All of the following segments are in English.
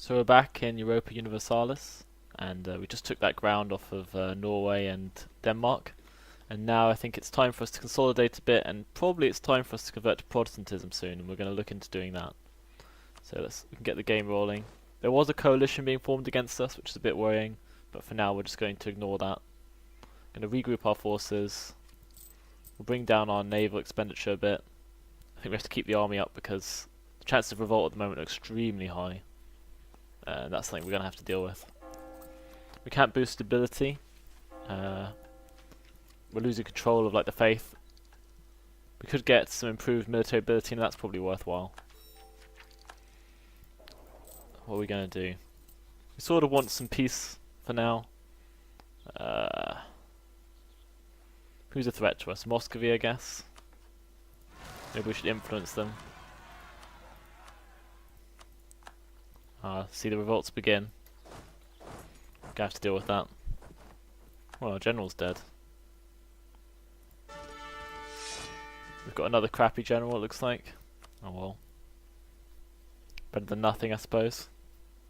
So we're back in Europa Universalis, and we just took that ground off of Norway and Denmark, and now I think it's time for us to consolidate a bit, and probably it's time for us to convert to Protestantism soon, and we're going to look into doing that. So we can get the game rolling. There was a coalition being formed against us, which is a bit worrying, but for now we're just going to ignore that. Going to regroup our forces. We'll bring down our naval expenditure a bit. I think we have to keep the army up because the chances of revolt at the moment are extremely high. And that's something we're going to have to deal with. We can't boost stability. We're losing control of the faith. We could get some improved military ability, and that's probably worthwhile. What are we going to do? We sort of want some peace for now. Who's a threat to us? Muscovy, I guess. Maybe we should influence them. See the revolts begin. Gonna have to deal with that. Well, our general's dead. We've got another crappy general, it looks like. Oh well. Better than nothing, I suppose.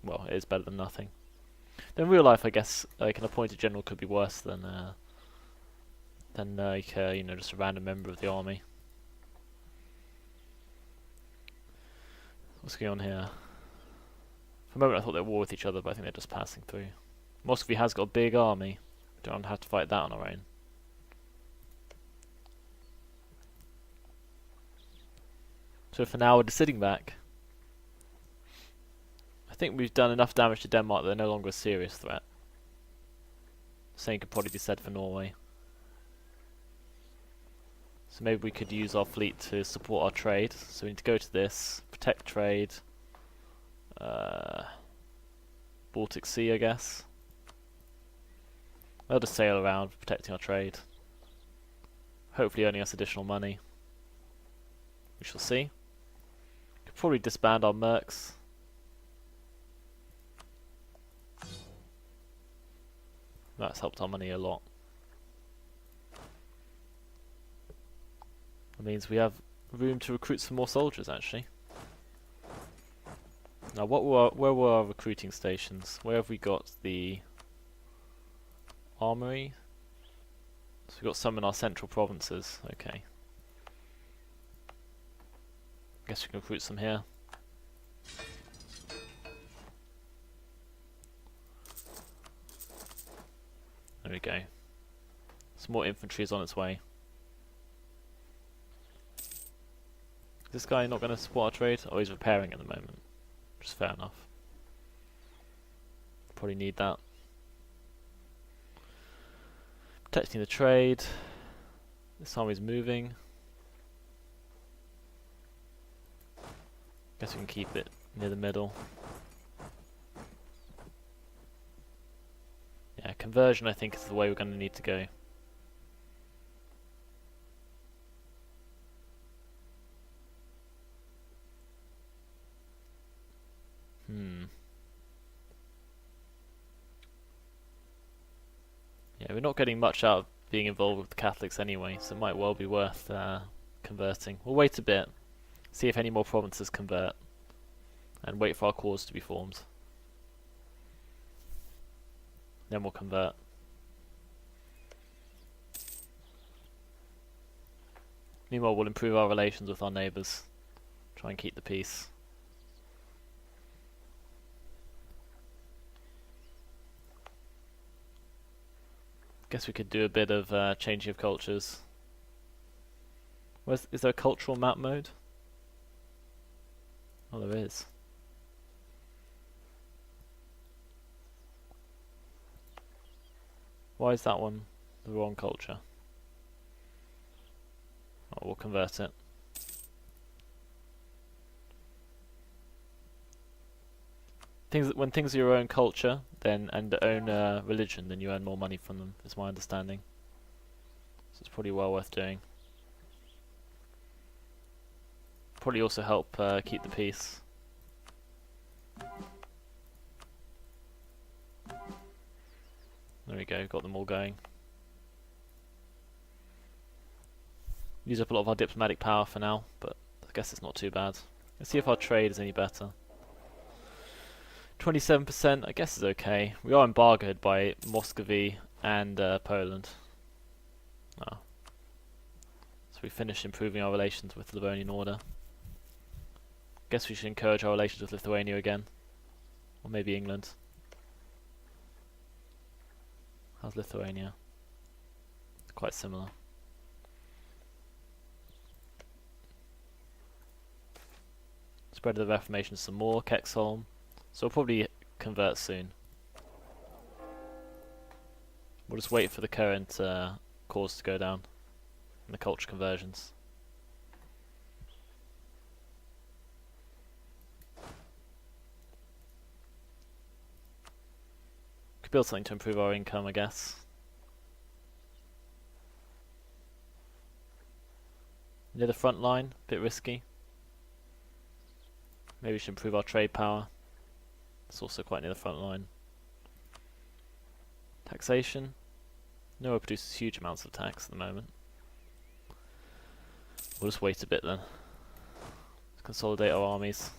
Well, it is better than nothing. In real life, I guess, an appointed general could be worse than you know, just a random member of the army. What's going on here? For a moment I thought they were at war with each other, but I think they're just passing through. Muscovy has got a big army. We don't have to fight that on our own. So for now we're just sitting back. I think we've done enough damage to Denmark that they're no longer a serious threat. The same could probably be said for Norway. So maybe we could use our fleet to support our trade. So we need to go to this, protect trade. Baltic Sea, I guess. They'll just sail around protecting our trade. Hopefully earning us additional money. We shall see. Could probably disband our mercs. That's helped our money a lot. That means we have room to recruit some more soldiers, actually. Now, where were our recruiting stations? Where have we got the armory? So we've got some in our central provinces. Okay. Guess we can recruit some here. There we go. Some more infantry is on its way. Is this guy not going to support our trade? Oh, he's repairing at the moment. Which is fair enough. Probably need that. Protecting the trade. This army's moving. Guess we can keep it near the middle. Yeah, conversion I think is the way we're going to need to go. Yeah, we're not getting much out of being involved with the Catholics anyway, so it might well be worth converting. We'll wait a bit, see if any more provinces convert, and wait for our cause to be formed. Then we'll convert. Meanwhile, we'll improve our relations with our neighbours. Try and keep the peace. Guess we could do a bit of changing of cultures. Is there a cultural map mode? Oh, there is. Why is that one the wrong culture? Oh, we'll convert it. When things are your own culture, then and own religion, then you earn more money from them. Is my understanding. So it's probably well worth doing. Probably also help keep the peace. There we go. Got them all going. Use up a lot of our diplomatic power for now, but I guess it's not too bad. Let's see if our trade is any better. 27%, I guess is okay. We are embargoed by Muscovy and Poland. Oh. So we finished improving our relations with the Livonian Order. Guess we should encourage our relations with Lithuania again. Or maybe England. How's Lithuania? It's quite similar. Spread of the Reformation some more, Kexholm. So we'll probably convert soon. We'll just wait for the current cause to go down. And the culture conversions. Could build something to improve our income, I guess. Near the front line, a bit risky. Maybe we should improve our trade power. It's also quite near the front line. Taxation. Nowhere produces huge amounts of tax at the moment. We'll just wait a bit then. Let's consolidate our armies.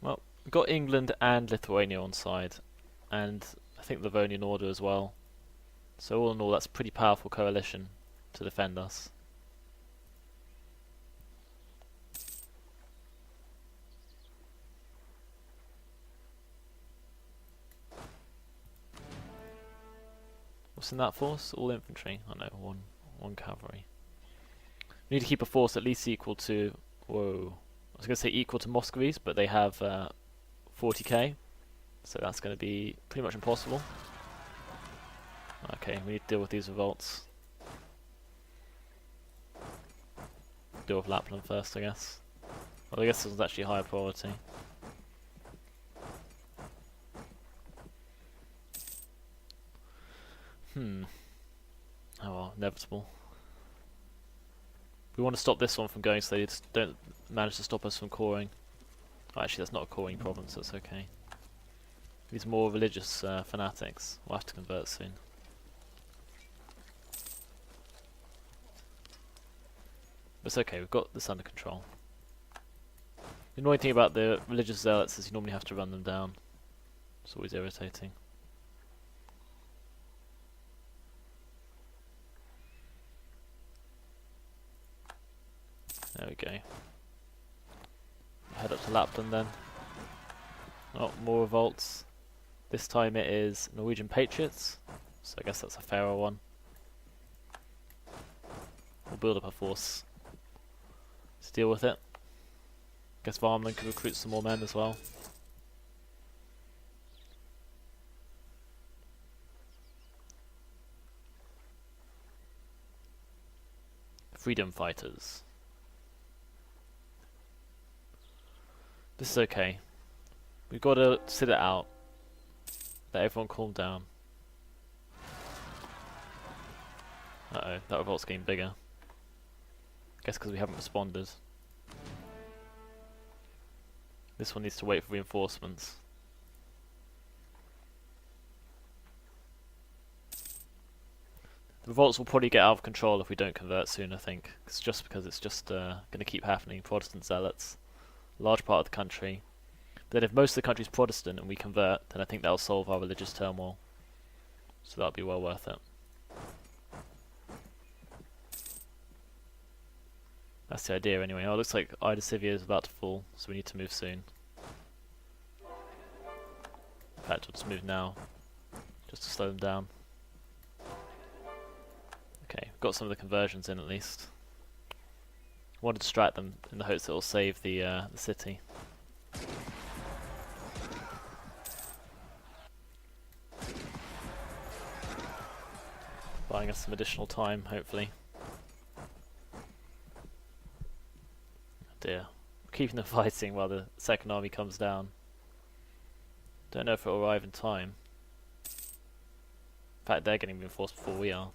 Well, we've got England and Lithuania on side. And I think the Livonian Order as well. So all in all, that's a pretty powerful coalition to defend us. What's in that force? All infantry. Oh no, one cavalry. We need to keep a force at least equal to... Whoa. I was going to say equal to Muscovy's, but they have 40k. So that's going to be pretty much impossible. Okay, we need to deal with these revolts. Deal with Lapland first, I guess. Well, I guess this was actually a higher priority. Oh well, inevitable. We want to stop this one from going so they just don't manage to stop us from coring. Oh, actually, that's not a coring problem, so it's okay. These more religious fanatics. We'll have to convert soon. But it's okay, we've got this under control. The annoying thing about the religious zealots is you normally have to run them down. It's always irritating. There we go. Head up to Lapland then. Oh, more revolts. This time it is Norwegian Patriots, so I guess that's a fairer one. We'll build up a force to deal with it. Guess Varmland could recruit some more men as well. Freedom fighters. This is okay. We've got to sit it out. Let everyone calm down. Uh-oh, that revolt's getting bigger. Guess because we haven't responded. This one needs to wait for reinforcements. The revolts will probably get out of control if we don't convert soon, I think. It's just because it's just going to keep happening. Protestant zealots. Large part of the country. But then if most of the country is Protestant and we convert, then I think that'll solve our religious turmoil. So that'll be well worth it. That's the idea anyway. Oh, it looks like Ida Sivia is about to fall, so we need to move soon. In fact, we'll just move now, just to slow them down. Okay, we've got some of the conversions in at least. I want to distract them in the hopes that it'll save the city. Buying us some additional time, hopefully. Oh dear. Keeping them fighting while the second army comes down. Don't know if it'll arrive in time. In fact, they're getting reinforced before we are.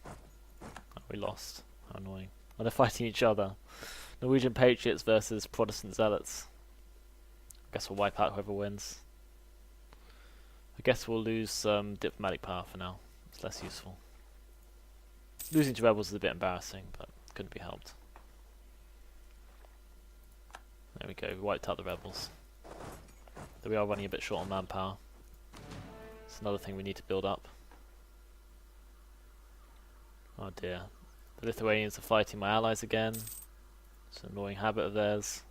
Oh, we lost. How annoying. And they're fighting each other. Norwegian Patriots versus Protestant Zealots. I guess we'll wipe out whoever wins. I guess we'll lose some diplomatic power for now. It's less useful. Losing to rebels is a bit embarrassing, but couldn't be helped. There we go, we wiped out the rebels. Though we are running a bit short on manpower. It's another thing we need to build up. Oh dear. The Lithuanians are fighting my allies again. It's an annoying habit of theirs.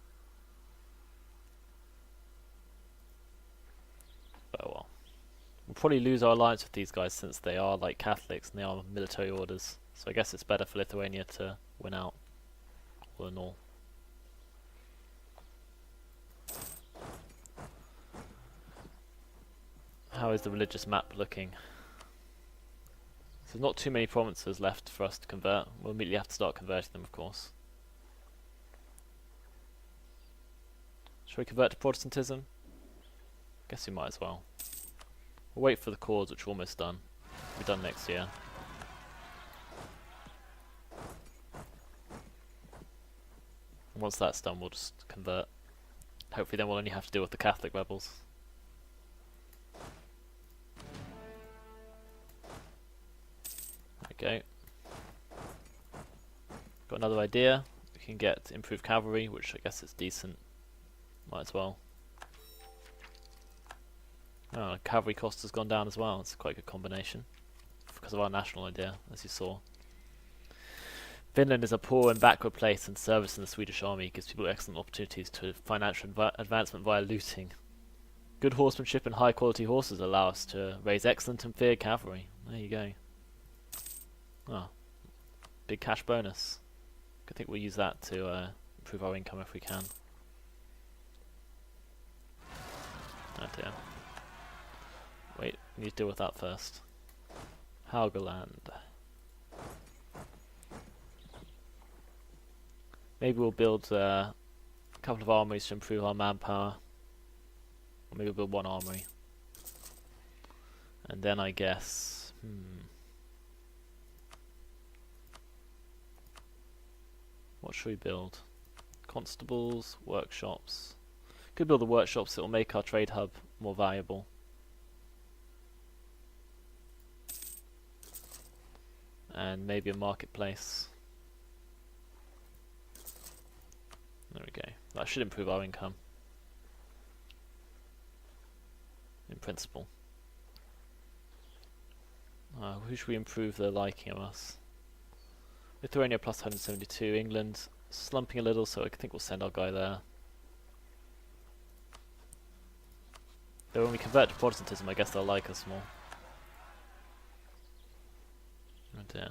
But well. We'll probably lose our alliance with these guys since they are like Catholics and they are military orders. So I guess it's better for Lithuania to win out, all in all. How is the religious map looking? So there's not too many provinces left for us to convert. We'll immediately have to start converting them, of course. Shall we convert to Protestantism? Guess we might as well. We'll wait for the cause, which we're almost done. We'll be done next year. And once that's done, we'll just convert. Hopefully then we'll only have to deal with the Catholic rebels. There we go. Got another idea. We can get improved cavalry, which I guess is decent. Might as well. Oh, cavalry cost has gone down as well. It's quite a good combination because of our national idea, as you saw. Finland is a poor and backward place, and service in the Swedish army gives people excellent opportunities to financial advancement via looting. Good horsemanship and high quality horses allow us to raise excellent and feared cavalry. There you go. Ah, big cash bonus. I think we'll use that to improve our income if we can. Oh dear. Wait, we need to deal with that first. Haugaland. Maybe we'll build a couple of armories to improve our manpower. Or maybe we'll build one armory. And then I guess... What should we build? Constables, workshops. Could build the workshops that will make our trade hub more valuable. And maybe a marketplace. There we go. That should improve our income. In principle. Who should we improve their liking of us? Lithuania plus 172. England slumping a little, so I think we'll send our guy there. Though when we convert to Protestantism, I guess they'll like us more. Oh dear.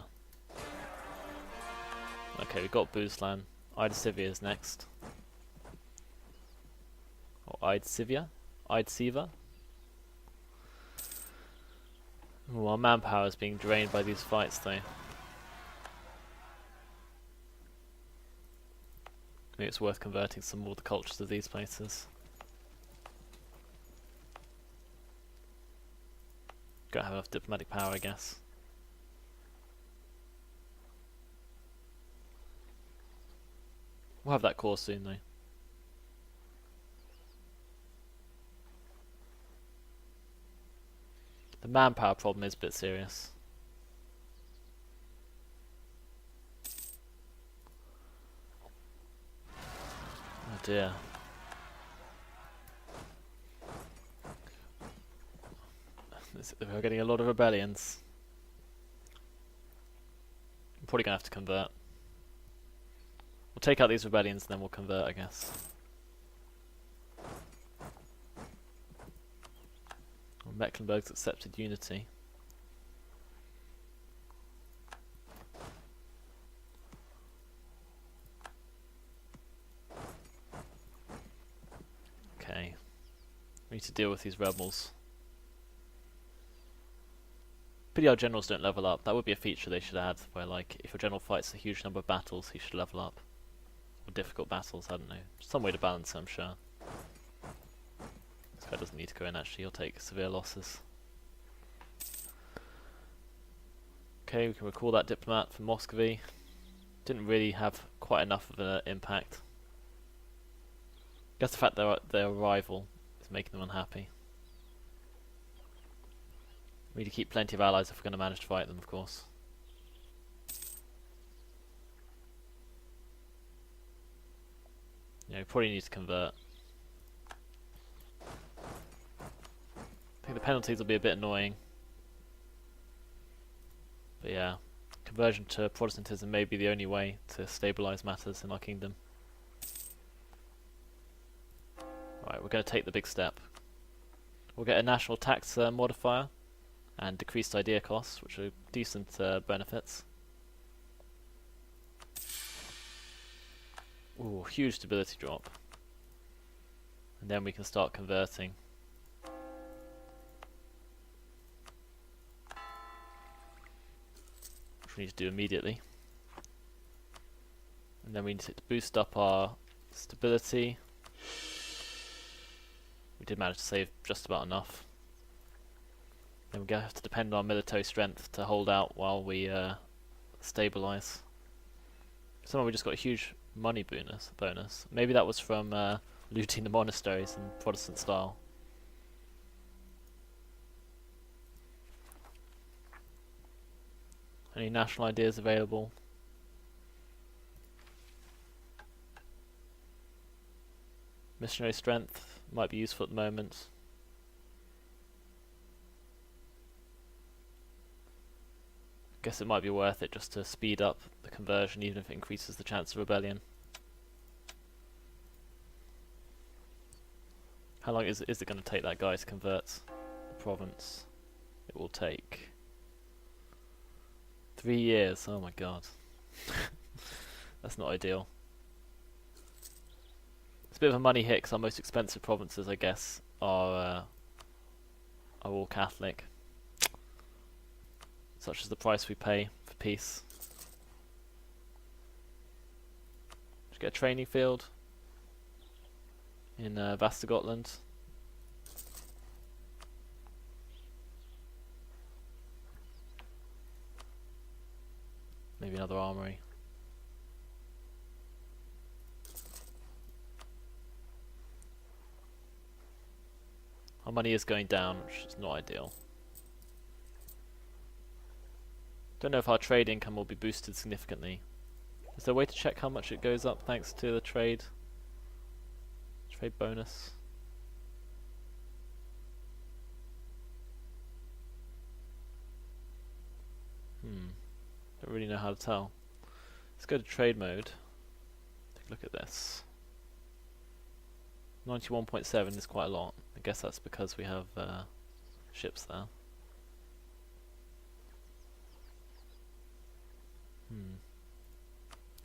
Okay, we've got Boozlan. Idesivia is next. Or Idesivia? Idesiva? Ooh, our manpower is being drained by these fights though. Maybe it's worth converting some more of the cultures of these places. Gotta have enough diplomatic power, I guess. We'll have that course soon though. The manpower problem is a bit serious. Oh dear. We're getting a lot of rebellions. I'm probably going to have to convert. We'll take out these rebellions and then we'll convert, I guess. Well, Mecklenburg's accepted unity. Okay. We need to deal with these rebels. Pity our generals don't level up. That would be a feature they should add, where like, if your general fights a huge number of battles, he should level up. Or difficult battles, I don't know. Some way to balance it, I'm sure. This guy doesn't need to go in actually, he'll take severe losses. Okay, we can recall that diplomat from Muscovy. Didn't really have quite enough of an impact. Guess the fact they're a rival is making them unhappy. We need to keep plenty of allies if we're going to manage to fight them, of course. You know, probably need to convert. I think the penalties will be a bit annoying. But yeah, conversion to Protestantism may be the only way to stabilise matters in our kingdom. Right, we're going to take the big step. We'll get a national tax modifier and decreased idea costs, which are decent benefits. Ooh, huge stability drop. And then we can start converting. Which we need to do immediately. And then we need to boost up our stability. We did manage to save just about enough. Then we're going to have to depend on military strength to hold out while we stabilise. Somehow we just got a huge money bonus. Maybe that was from looting the monasteries in Protestant style. Any national ideas available? Missionary strength might be useful at the moment. Guess it might be worth it just to speed up the conversion, even if it increases the chance of rebellion. How long is it going to take that guy to convert the province? It will take 3 years. Oh my god. That's not ideal. It's a bit of a money hit because our most expensive provinces, I guess, are all Catholic. Such as the price we pay for peace. Should get a training field in Västergötland. Maybe another armory. Our money is going down, which is not ideal. Don't know if our trade income will be boosted significantly. Is there a way to check how much it goes up thanks to the trade bonus? Don't really know how to tell. Let's go to trade mode. Take a look at this. 91.7 is quite a lot. I guess that's because we have ships there.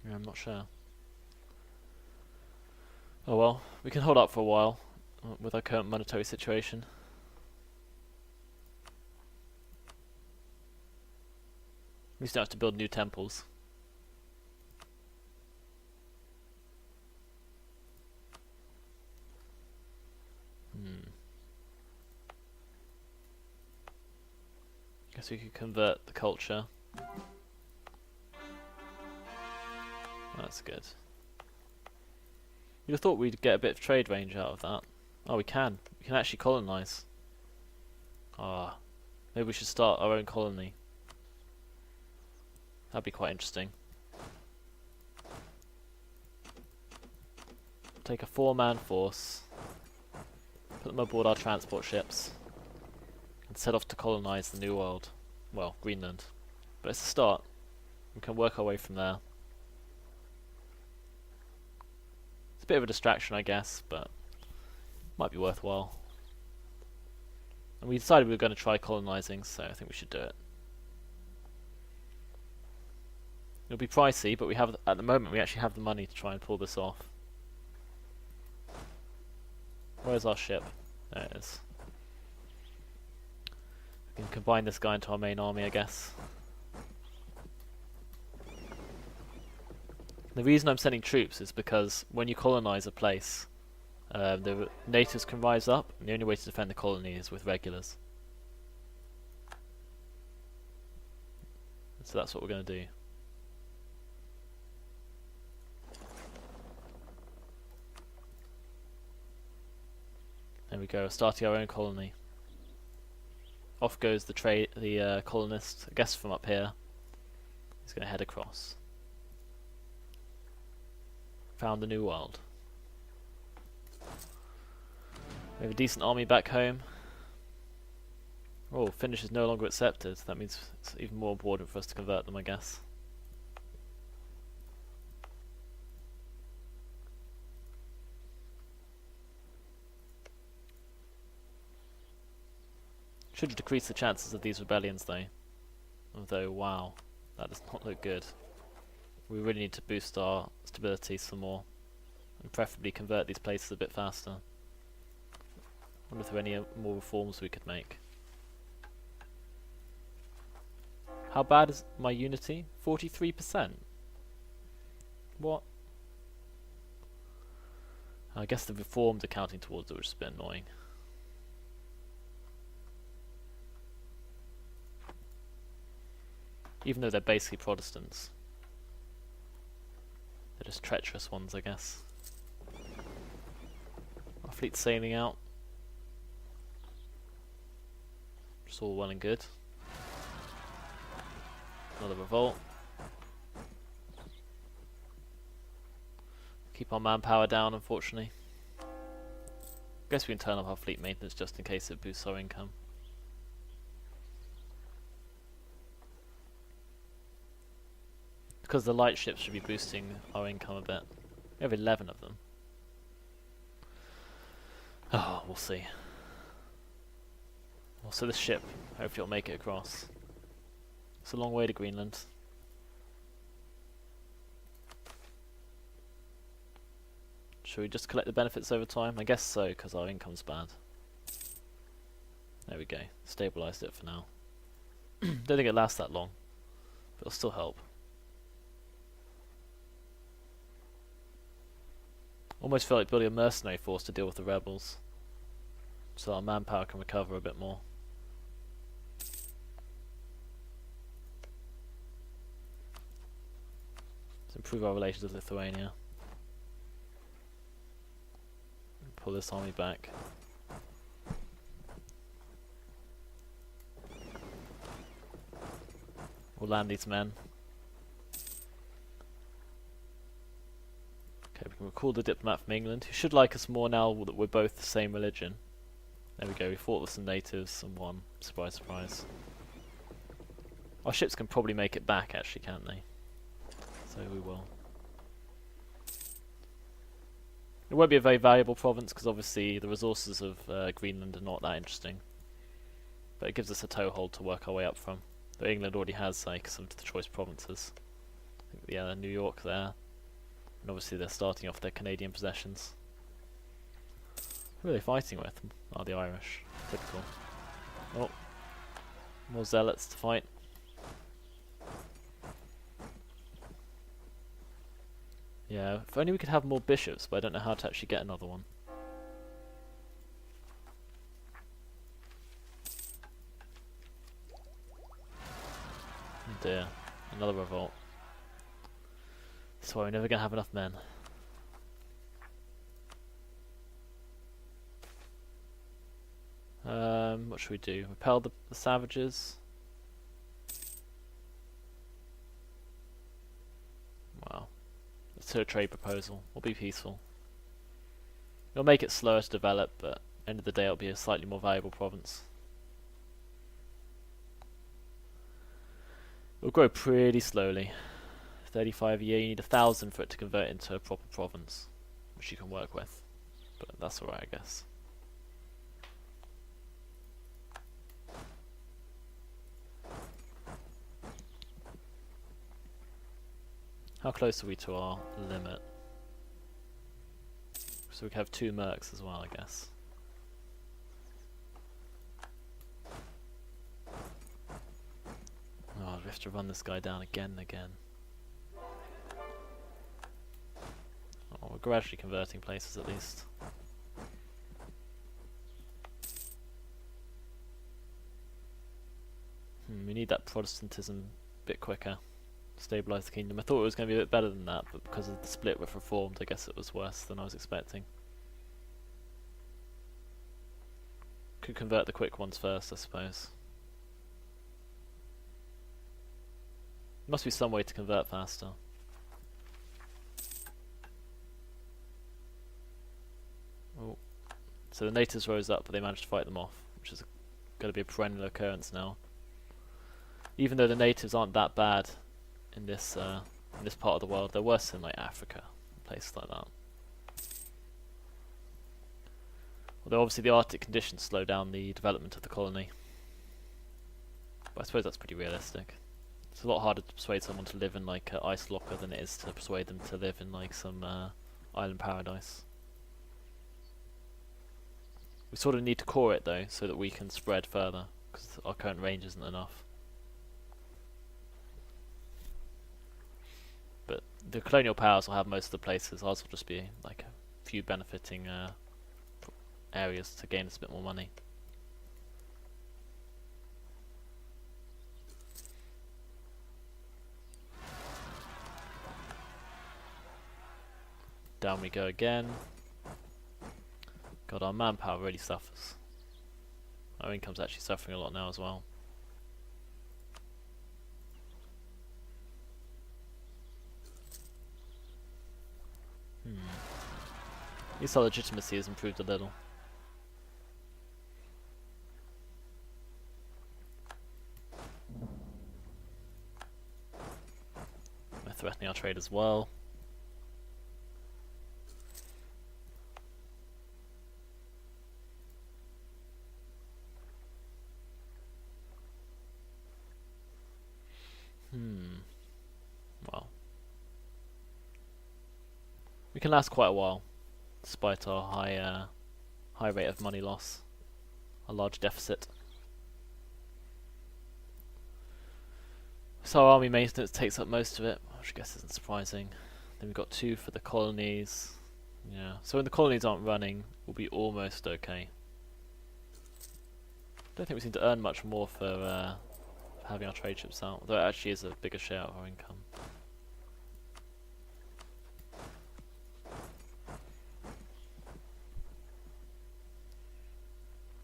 Yeah, I'm not sure. Oh well, we can hold up for a while with our current monetary situation. We still have to build new temples. Guess we could convert the culture. That's good. You'd have thought we'd get a bit of trade range out of that. Oh, we can. We can actually colonise. Ah, maybe we should start our own colony. That'd be quite interesting. Take a 4-man force, put them aboard our transport ships, and set off to colonise the New World. Well, Greenland. But it's a start. We can work our way from there. It's a bit of a distraction, I guess, but might be worthwhile. And we decided we were going to try colonising, so I think we should do it. It'll be pricey, but we have, at the moment, we actually have the money to try and pull this off. Where's our ship? There it is. We can combine this guy into our main army, I guess. The reason I'm sending troops is because when you colonise a place, the natives can rise up, and the only way to defend the colony is with regulars. So that's what we're going to do. There we go, starting our own colony. Off goes the colonist, I guess from up here. He's going to head across. Found the New World. We have a decent army back home. Oh, Finnish is no longer accepted. That means it's even more important for us to convert them, I guess. Should have decreased the chances of these rebellions, though. Although, wow, that does not look good. We really need to boost our stability some more, and preferably convert these places a bit faster. Wonder if there are any more reforms we could make. How bad is my unity? 43%? What? I guess the reforms are counting towards it, which is a bit annoying. Even though they're basically Protestants. They're just treacherous ones, I guess. Our fleet's sailing out. It's all well and good. Another revolt. Keep our manpower down, unfortunately. Guess we can turn up our fleet maintenance just in case it boosts our income. Because the light ships should be boosting our income a bit. We have 11 of them. Oh, we'll see. Also, this ship, hopefully it'll make it across. It's a long way to Greenland. Should we just collect the benefits over time? I guess so, because our income's bad. There we go. Stabilised it for now. Don't think it lasts that long, but it'll still help. Almost felt like building a mercenary force to deal with the rebels, so our manpower can recover a bit more. Let's improve our relations with Lithuania. Pull this army back. We'll land these men. Okay, we can recall the diplomat from England, who should like us more now that we're both the same religion. There we go, we fought with some natives and won. Surprise, surprise. Our ships can probably make it back, actually, can't they? So we will. It won't be a very valuable province, because obviously the resources of Greenland are not that interesting. But it gives us a toehold to work our way up from. Though England already has, like, some of the choice provinces. I think, yeah, New York there. And obviously they're starting off their Canadian possessions. Who are they fighting with? Oh, the Irish. Typical. Oh. More zealots to fight. Yeah, if only we could have more bishops, but I don't know how to actually get another one. Oh dear, another revolt. That's why we're never going to have enough men. What should we do? Repel the savages? Wow. Let's do a trade proposal. We'll be peaceful. It'll make it slower to develop, but at the end of the day it'll be a slightly more valuable province. It'll grow pretty slowly. 35 a year, you need 1,000 for it to convert into a proper province, which you can work with. But that's alright, I guess. How close are we to our limit? So we can have 2 mercs as well, I guess. Oh, we have to run this guy down again and again. Oh, we're gradually converting places at least. We need that Protestantism a bit quicker. Stabilise the kingdom. I thought it was going to be a bit better than that, but because of the split with Reformed, I guess it was worse than I was expecting. Could convert the quick ones first, I suppose. Must be some way to convert faster. Oh, So the natives rose up, but they managed to fight them off, which is going to be a perennial occurrence now. Even though the natives aren't that bad in this part of the world, they're worse in like Africa, places like that. Although obviously the Arctic conditions slow down the development of the colony. But I suppose that's pretty realistic. It's a lot harder to persuade someone to live in like an ice locker than it is to persuade them to live in like some island paradise. We sort of need to core it though, so that we can spread further, because our current range isn't enough. But the colonial powers will have most of the places. Ours will just be like a few benefiting areas to gain us a bit more money. Down we go again. God, our manpower really suffers. Our income's actually suffering a lot now as well. At least our legitimacy has improved a little. They're threatening our trade as well. Well, we can last quite a while, despite our high rate of money loss, a large deficit. So our army maintenance takes up most of it, which I guess isn't surprising. Then we've got 2 for the colonies. Yeah, so when the colonies aren't running, we'll be almost okay. Don't think we seem to earn much more for having our trade ships out, although it actually is a bigger share of our income.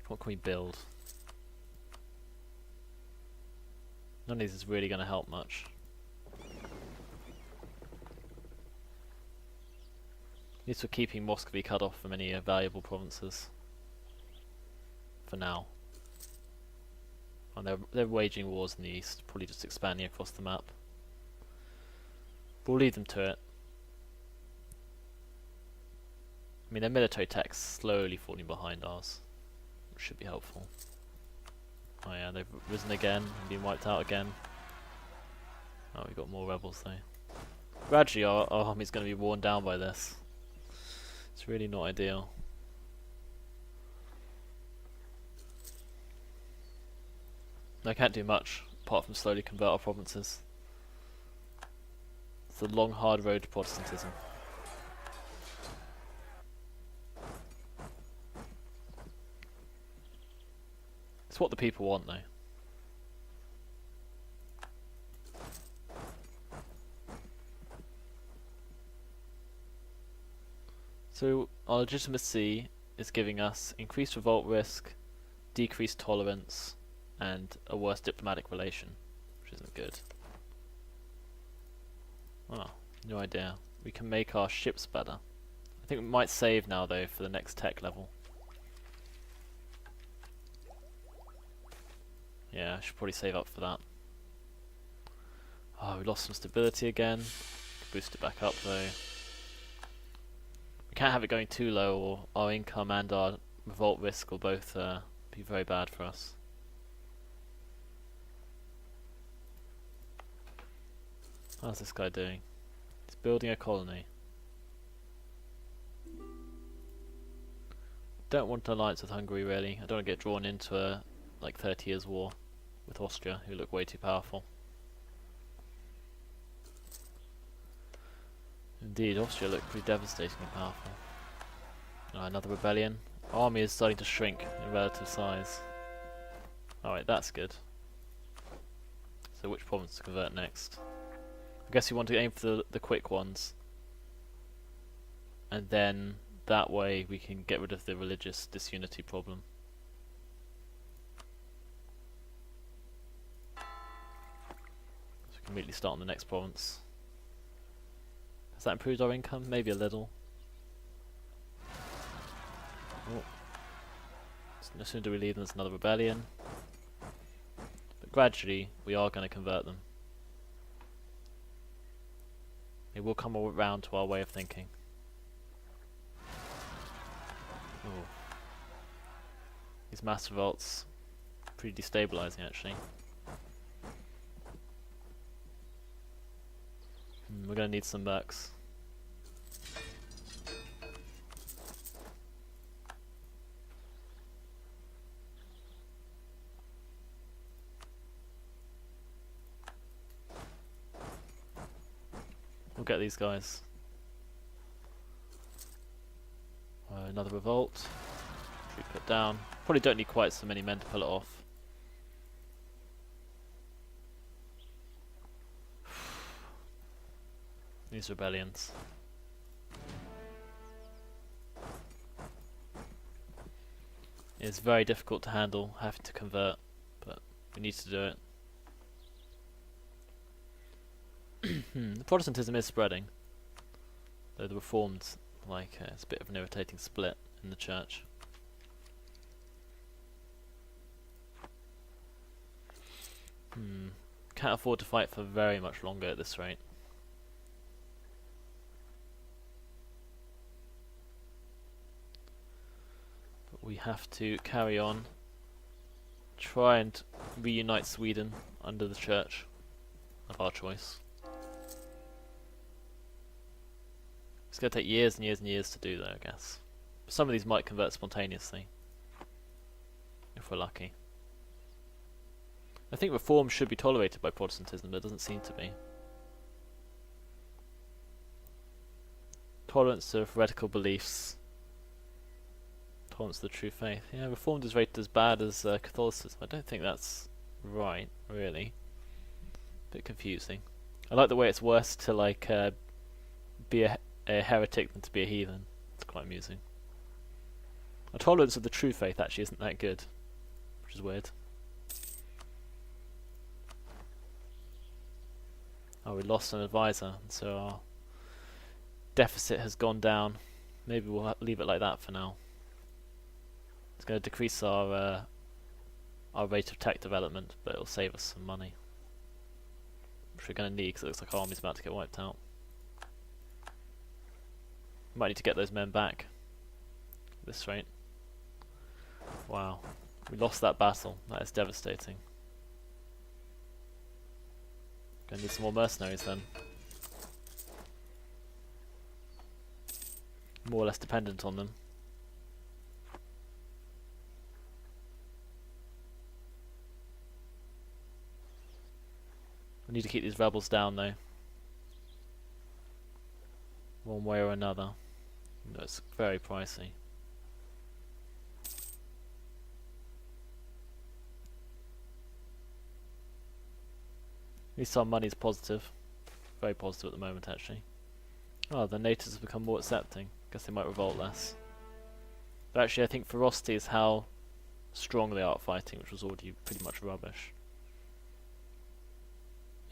What can we build? None of these is really going to help much. At least we're keeping Muscovy cut off from any valuable provinces. For now. And they're waging wars in the east, probably just expanding across the map. But we'll leave them to it. I mean, their military tech's slowly falling behind ours, which should be helpful. Oh yeah, they've risen again and been wiped out again. Oh, we've got more rebels though. Gradually our army's going to be worn down by this. It's really not ideal. I can't do much apart from slowly convert our provinces. It's the long hard road to Protestantism. It's what the people want though. So our legitimacy is giving us increased revolt risk, decreased tolerance, and a worse diplomatic relation, which isn't good. Oh, no idea. We can make our ships better. I think we might save now though for the next tech level. Yeah, I should probably save up for that. Oh, we lost some stability again. Boost it back up though. We can't have it going too low or our income and our revolt risk will both be very bad for us. How's this guy doing? He's building a colony. Don't want an alliance with Hungary really. I don't want to get drawn into a like 30 years war with Austria, who look way too powerful. Indeed, Austria look pretty devastatingly powerful. Oh, another rebellion. Army is starting to shrink in relative size. Alright, that's good. So which province to convert next? I guess you want to aim for the quick ones. And then that way we can get rid of the religious disunity problem. So we can immediately start on the next province. Has that improved our income? Maybe a little. Oh, No sooner do we leave them, there's another rebellion. But gradually, we are going to convert them. It will come around to our way of thinking. Ooh. These mass revolts, pretty destabilizing actually. We're going to need some mercs. We'll get these guys. Another revolt. Should we put down? Probably don't need quite so many men to pull it off. These rebellions. It's very difficult to handle having to convert, but we need to do it. The Protestantism is spreading, though the Reformed, it's a bit of an irritating split in the church. Can't afford to fight for very much longer at this rate. But we have to carry on, try and reunite Sweden under the church of our choice. It's going to take years and years and years to do though, I guess. Some of these might convert spontaneously, if we're lucky. I think reform should be tolerated by Protestantism, but it doesn't seem to be. Tolerance of heretical beliefs. Tolerance of the true faith. Yeah, Reformed is rated as bad as Catholicism. I don't think that's right, really. Bit confusing. I like the way it's worse to be a heretic than to be a heathen. It's quite amusing. A tolerance of the true faith actually isn't that good, which is weird. Oh, we lost an advisor, so our deficit has gone down. Maybe we'll leave it like that for now. It's going to decrease our rate of tech development, but it'll save us some money, which we're going to need because it looks like our army's about to get wiped out. Might need to get those men back at this rate. Wow, we lost that battle. That is devastating. Gonna need some more mercenaries then. More or less dependent on them. We need to keep these rebels down though, one way or another. That's very pricey. At least our money's positive. Very positive at the moment actually. Oh, the natives have become more accepting. Guess they might revolt less. But actually I think ferocity is how strong they are at fighting, which was already pretty much rubbish.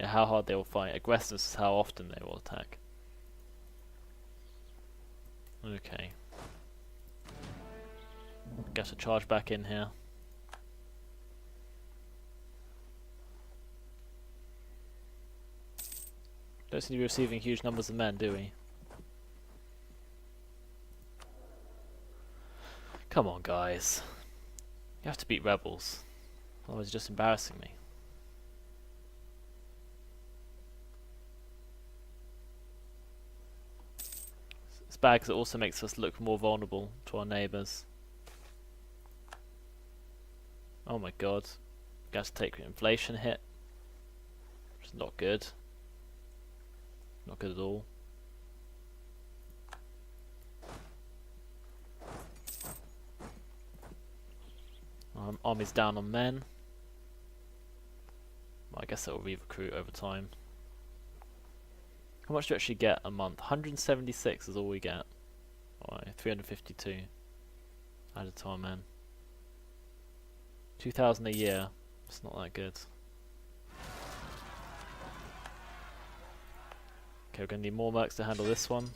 Yeah, how hard they will fight. Aggressiveness is how often they will attack. Okay. Guess a charge back in here. Don't seem to be receiving huge numbers of men, do we? Come on, guys. You have to beat rebels. Otherwise you're just embarrassing me. It's bad because it also makes us look more vulnerable to our neighbours. Oh my god. You have to take an inflation hit. Which is not good. Not good at all. Army's down on men. Well, I guess it will re-recruit over time. How much do you actually get a month? 176 is all we get. Alright, 352 added to our men. 2,000 a year. It's not that good. Okay, we're going to need more mercs to handle this one.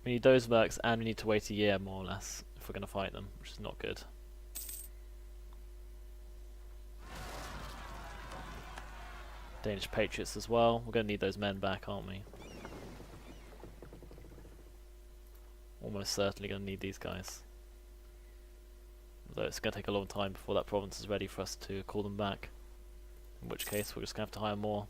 We need those mercs, and we need to wait a year more or less if we're going to fight them, which is not good. Danish patriots as well. We're going to need those men back, aren't we? Almost certainly going to need these guys. Although it's going to take a long time before that province is ready for us to call them back. In which case we're just going to have to hire more.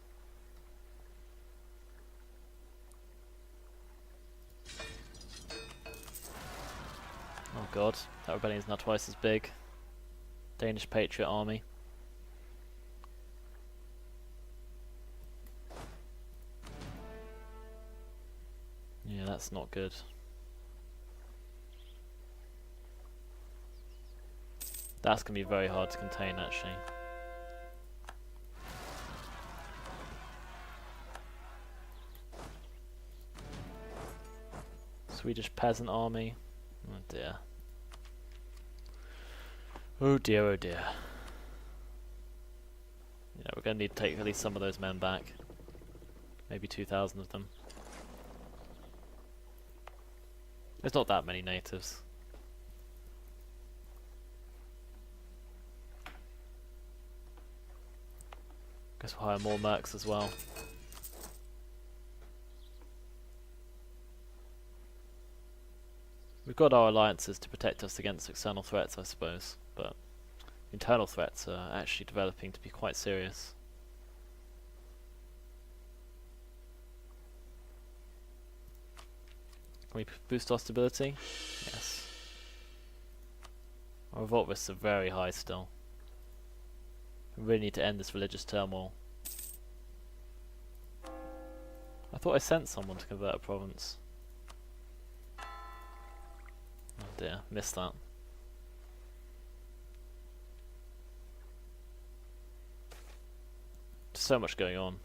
Oh god, that rebellion is now twice as big. Danish patriot army. Yeah, that's not good. That's going to be very hard to contain, actually. Swedish peasant army. Oh dear. Oh dear, oh dear. Yeah, we're going to need to take at least some of those men back. Maybe 2,000 of them. There's not that many natives. Guess we'll hire more mercs as well. We've got our alliances to protect us against external threats, I suppose, but internal threats are actually developing to be quite serious. Can we boost our stability? Yes. Our revolt risks are very high still. We really need to end this religious turmoil. I thought I sent someone to convert a province. Oh dear, missed that. There's so much going on.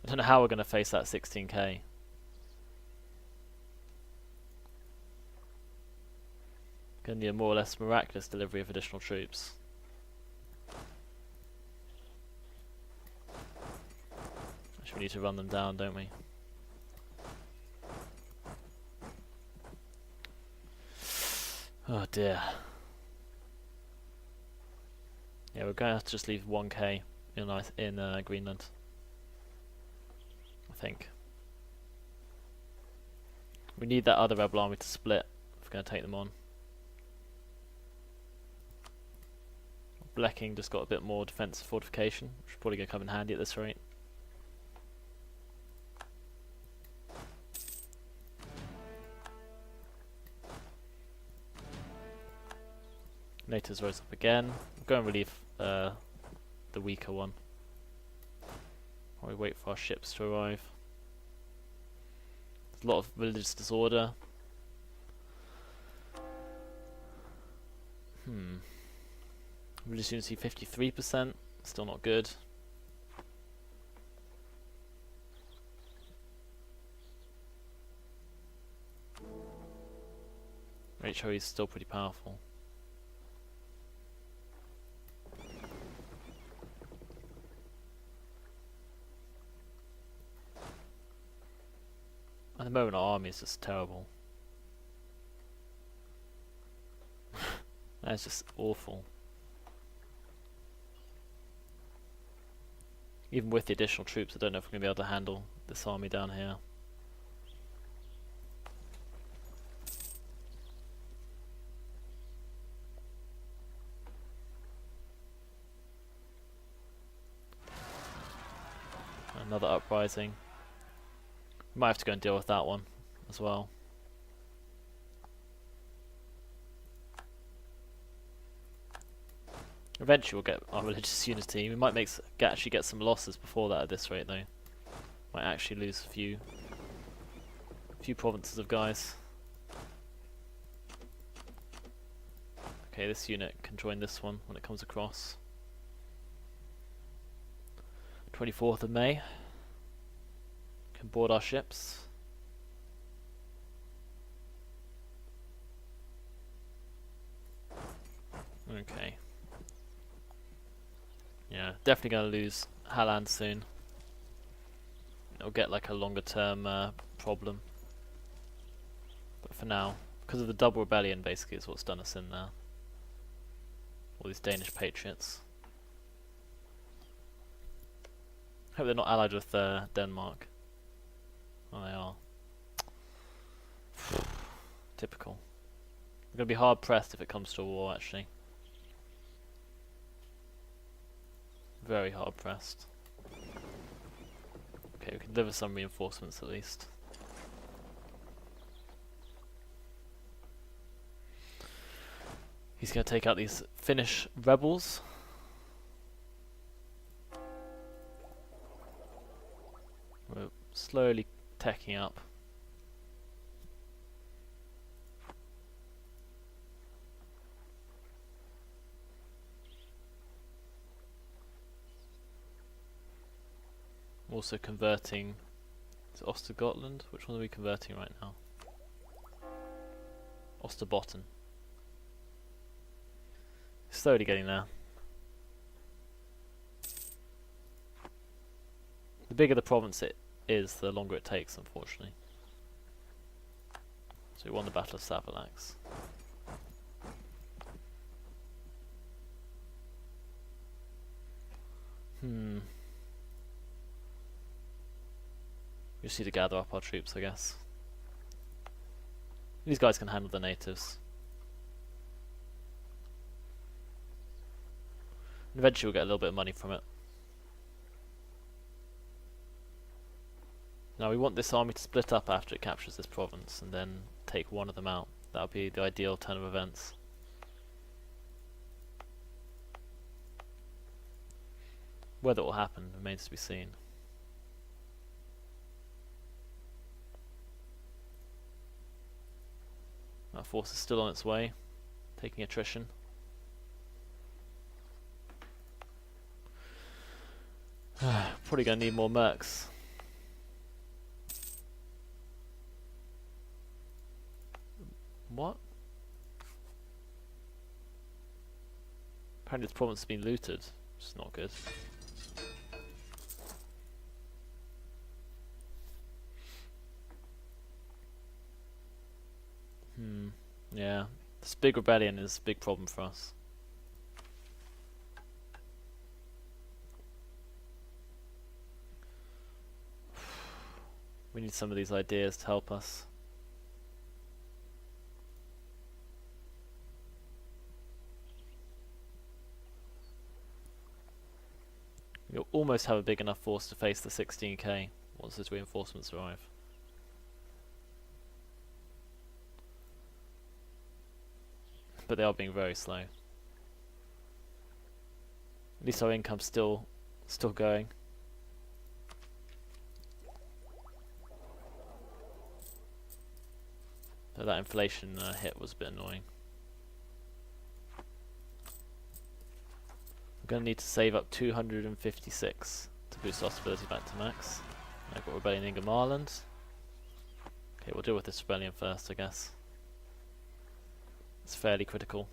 I don't know how we're going to face that 16k. Going to need a more or less miraculous delivery of additional troops. Actually, we need to run them down, don't we? Oh dear. Yeah, we're going to have to just leave 1k in Greenland. I think. We need that other rebel army to split if we're going to take them on. Blacking just got a bit more defensive fortification, which is probably going to come in handy at this rate. NATO's rose up again. We'll go and relieve the weaker one. While we wait for our ships to arrive. There's a lot of religious disorder. Religious unity 53%, still not good. HOE is still pretty powerful. At the moment our army is just terrible. That's just awful. Even with the additional troops, I don't know if we're going to be able to handle this army down here. Another uprising. We might have to go and deal with that one as well. Eventually we'll get our religious unity. We might actually get some losses before that at this rate though. Might actually lose a few provinces of guys. Okay, this unit can join this one when it comes across. 24th of May. Can board our ships. Okay. Yeah, definitely going to lose Halland soon. it'll get like a longer term problem. But for now, because of the double rebellion, basically, is what's done us in there. All these Danish patriots. Hope they're not allied with Denmark. Oh, they are. Typical. We're going to be hard pressed if it comes to a war, actually. Very hard pressed. Okay, we can deliver some reinforcements at least. He's going to take out these Finnish rebels. We're slowly teching up. Also converting to Ostergotland. Which one are we converting right now? Osterbotten. Slowly getting there. The bigger the province it is, the longer it takes, unfortunately. So we won the Battle of Savolax. We just need to gather up our troops, I guess. These guys can handle the natives. And eventually we'll get a little bit of money from it. Now we want this army to split up after it captures this province and then take one of them out. That would be the ideal turn of events. Whether it will happen remains to be seen. That force is still on its way, taking attrition. Probably going to need more mercs. What? Apparently this province has been looted, which is not good. Yeah, this big rebellion is a big problem for us. We need some of these ideas to help us. You'll almost have a big enough force to face the 16k once his reinforcements arrive. But they are being very slow. At least our income's still going. So that inflation hit was a bit annoying. I'm going to need to save up 256 to boost our stability back to max. I've got rebellion in Ingermanland. Okay, we'll deal with this rebellion first, I guess. It's fairly critical.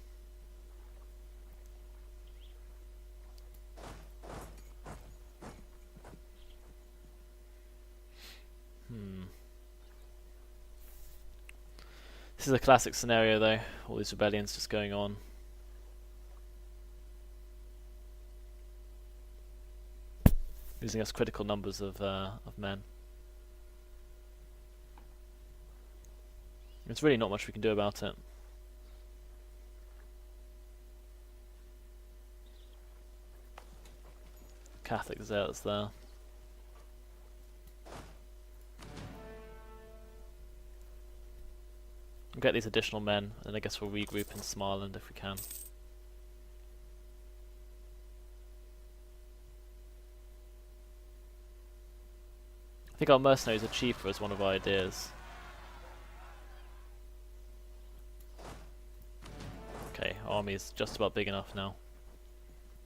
This is a classic scenario though, all these rebellions just going on. Losing us critical numbers of men. There's really not much we can do about it. Catholic zealots there. We'll get these additional men, and I guess we'll regroup in Smarland if we can. I think our mercenaries are cheaper as one of our ideas. Okay, our army is just about big enough now.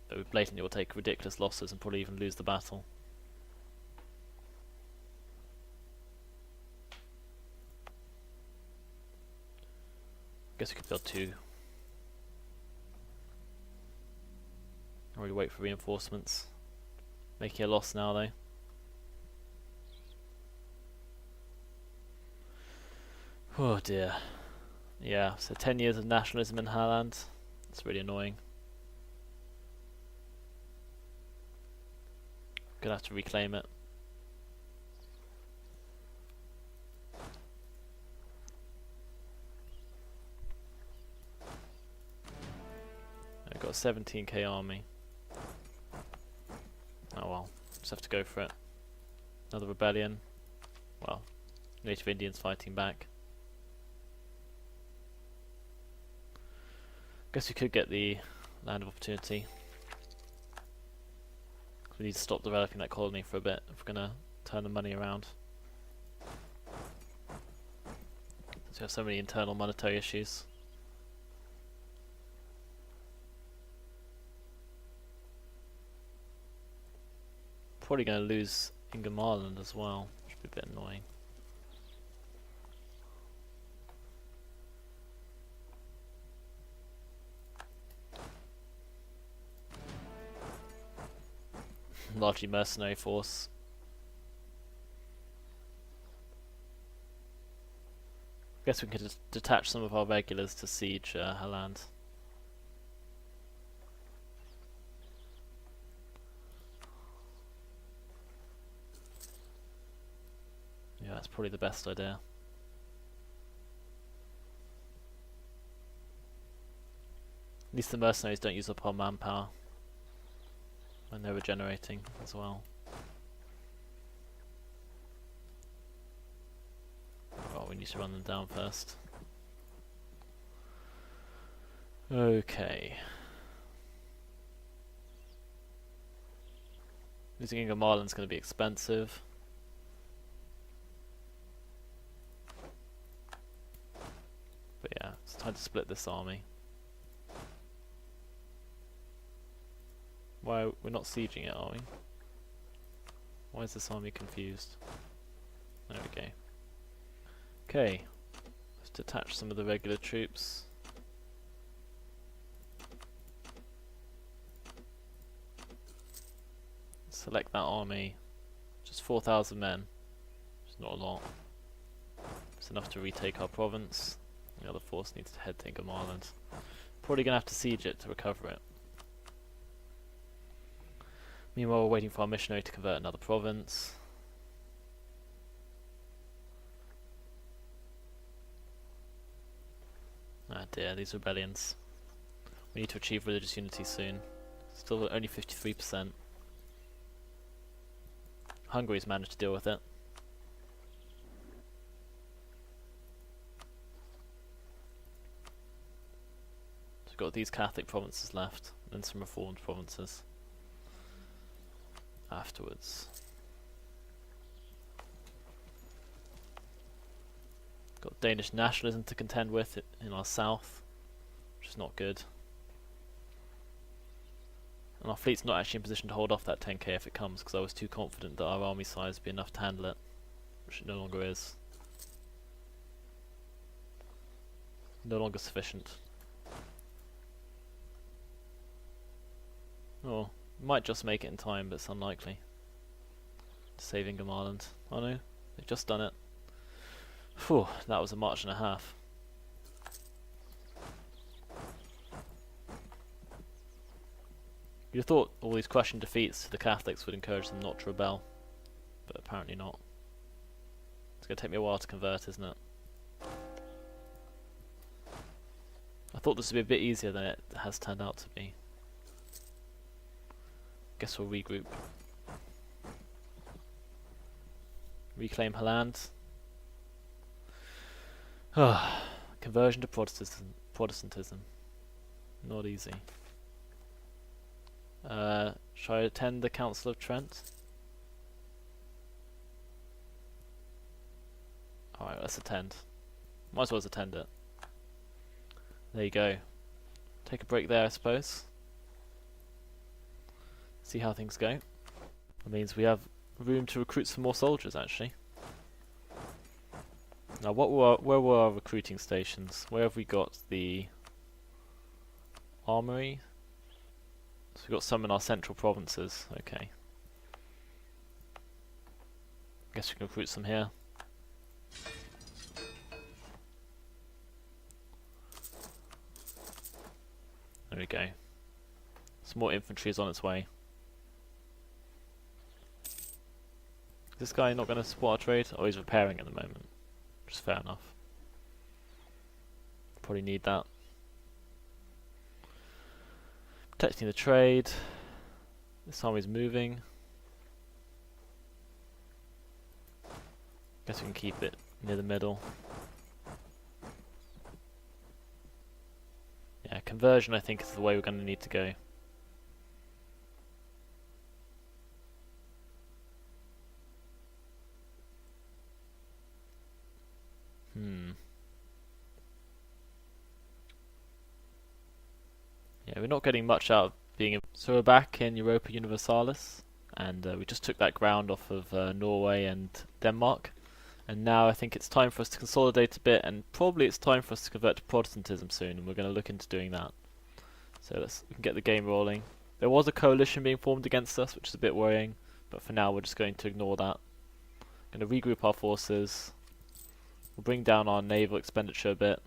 But we blatantly will take ridiculous losses and probably even lose the battle. Guess we could build two. Or we wait for reinforcements. Making a loss now though. Oh dear. Yeah, so 10 years of nationalism in Holland. It's really annoying. Gonna have to reclaim it. I've got a 17k army. Oh well, just have to go for it. Another rebellion. Well, native Indians fighting back. Guess we could get the land of opportunity. We need to stop developing that colony for a bit if we're gonna turn the money around. Since we have so many internal monetary issues. Probably gonna lose Ingham Island as well, which would be a bit annoying. Largely mercenary force. Guess we can detach some of our regulars to siege Holland. Yeah, that's probably the best idea. At least the mercenaries don't use up our manpower when they're regenerating as well. Oh, we need to run them down first. Okay. Losing Ingham Island's going to be expensive. But yeah, it's time to split this army. Why we're not sieging it, are we? Why is this army confused? There we go. Okay, let's detach some of the regular troops. Select that army. Just 4,000 men. It's not a lot. It's enough to retake our province. The other force needs to head to Ingham Island. Probably gonna have to siege it to recover it. Meanwhile, we're waiting for our missionary to convert another province. Ah dear, these rebellions. We need to achieve religious unity soon. Still at only 53%. Hungary's managed to deal with it. So we've got these Catholic provinces left, and some reformed provinces afterwards. Got Danish nationalism to contend with in our south, which is not good. And our fleet's not actually in position to hold off that 10k if it comes, because I was too confident that our army size would be enough to handle it, which it no longer is. No longer sufficient. Oh, might just make it in time, but it's unlikely. To save Ingham Island. Oh no, they've just done it. Phew, that was a march and a half. You'd have thought all these crushing defeats to the Catholics would encourage them not to rebel, but apparently not. It's going to take me a while to convert, isn't it? I thought this would be a bit easier than it has turned out to be. Guess we'll regroup. Reclaim Holland. Conversion to Protestantism. Not easy. Shall I attend the Council of Trent? Alright, let's attend. Might as well attend it. There you go. Take a break there, I suppose. See how things go. That means we have room to recruit some more soldiers, actually. Now, where were our recruiting stations? Where have we got the armory? So we've got some in our central provinces. Okay. Guess we can recruit some here. There we go. Some more infantry is on its way. Is this guy not going to support our trade? Oh, he's repairing at the moment. Which is fair enough. Probably need that. Protecting the trade. This army's moving. Guess we can keep it near the middle. Yeah, conversion I think is the way we're going to need to go. Yeah, we're not getting much out of being... So we're back in Europa Universalis, and we just took that ground off of Norway and Denmark. And now I think it's time for us to consolidate a bit, and probably it's time for us to convert to Protestantism soon, and we're going to look into doing that. So we can get the game rolling. There was a coalition being formed against us, which is a bit worrying, but for now we're just going to ignore that. Going to regroup our forces. We'll bring down our naval expenditure a bit.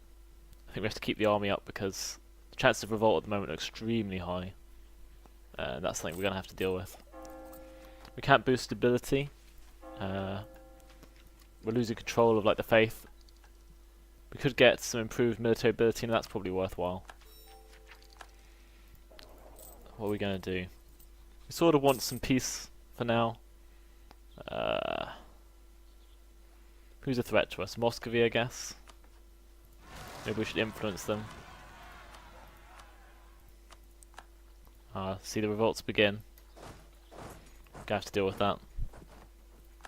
I think we have to keep the army up because the chances of revolt at the moment are extremely high. And that's something we're going to have to deal with. We can't boost stability. We're losing control of like the faith. We could get some improved military ability, and that's probably worthwhile. What are we going to do? We sort of want some peace for now. Who's a threat to us? Muscovy, I guess. Maybe we should influence them. See the revolts begin. Gonna have to deal with that.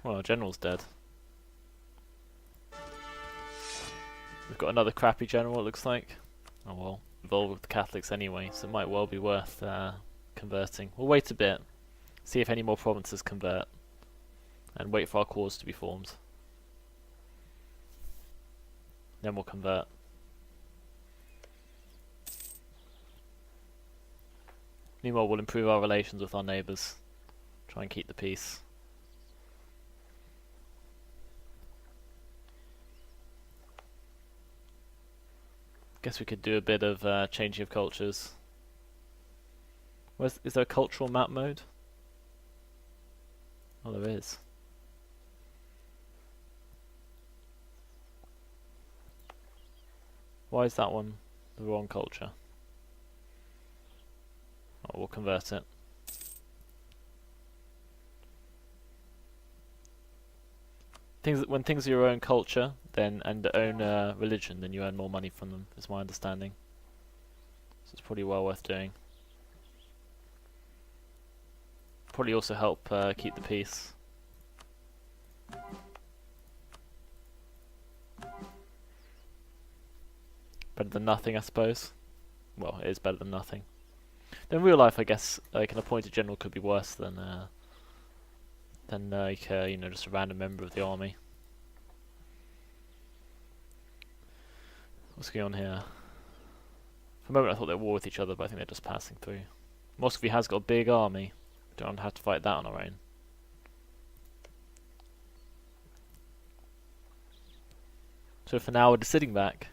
Well, our general's dead. We've got another crappy general, it looks like. Oh well, involved with the Catholics anyway, so it might well be worth converting. We'll wait a bit, see if any more provinces convert, and wait for our cause to be formed. Then we'll convert. Meanwhile, we'll improve our relations with our neighbours. Try and keep the peace. Guess we could do a bit of changing of cultures. Is there a cultural map mode? Oh, there is. Why is that one the wrong culture? Oh, we'll convert it. When things are your own culture, then and own religion, then you earn more money from them. Is my understanding. So it's probably well worth doing. Probably also help keep the peace. Better than nothing, I suppose. Well, it is better than nothing. In real life, I guess like an appointed general could be worse than like you know, just a random member of the army. What's going on here? For a moment I thought they were at war with each other, but I think they're just passing through. Muscovy has got a big army. We don't have to fight that on our own. So for now we're just sitting back.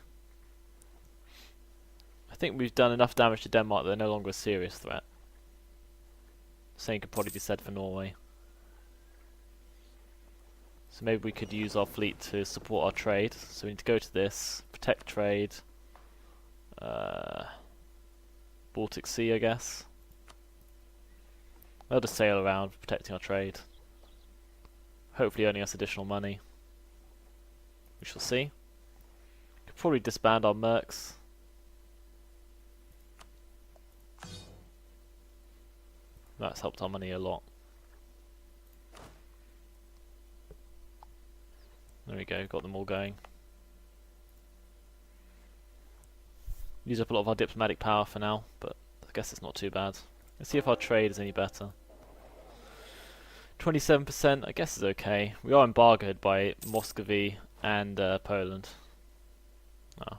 I think we've done enough damage to Denmark that they're no longer a serious threat. The same could probably be said for Norway. So maybe we could use our fleet to support our trade. So we need to go to this, protect trade. Baltic Sea, I guess. They'll just sail around protecting our trade. Hopefully earning us additional money. We shall see. Could probably disband our mercs. That's helped our money a lot. There we go, got them all going. Use up a lot of our diplomatic power for now, but I guess it's not too bad. Let's see if our trade is any better. 27%, I guess is okay. We are embargoed by Muscovy and Poland. So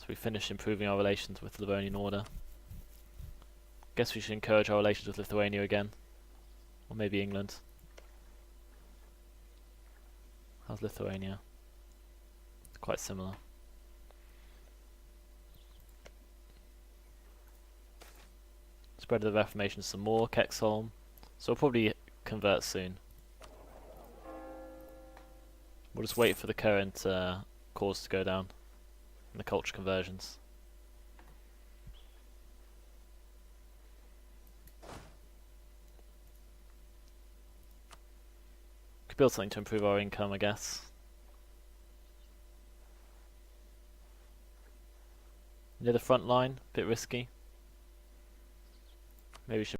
we finished improving our relations with the Livonian Order. Guess we should encourage our relations with Lithuania again. Or maybe England. How's Lithuania? Quite similar. Spread of the Reformation some more, Kexholm. So we'll probably convert soon. We'll just wait for the current cause to go down and the culture conversions. Could build something to improve our income, I guess. Near the front line, bit risky. Maybe we should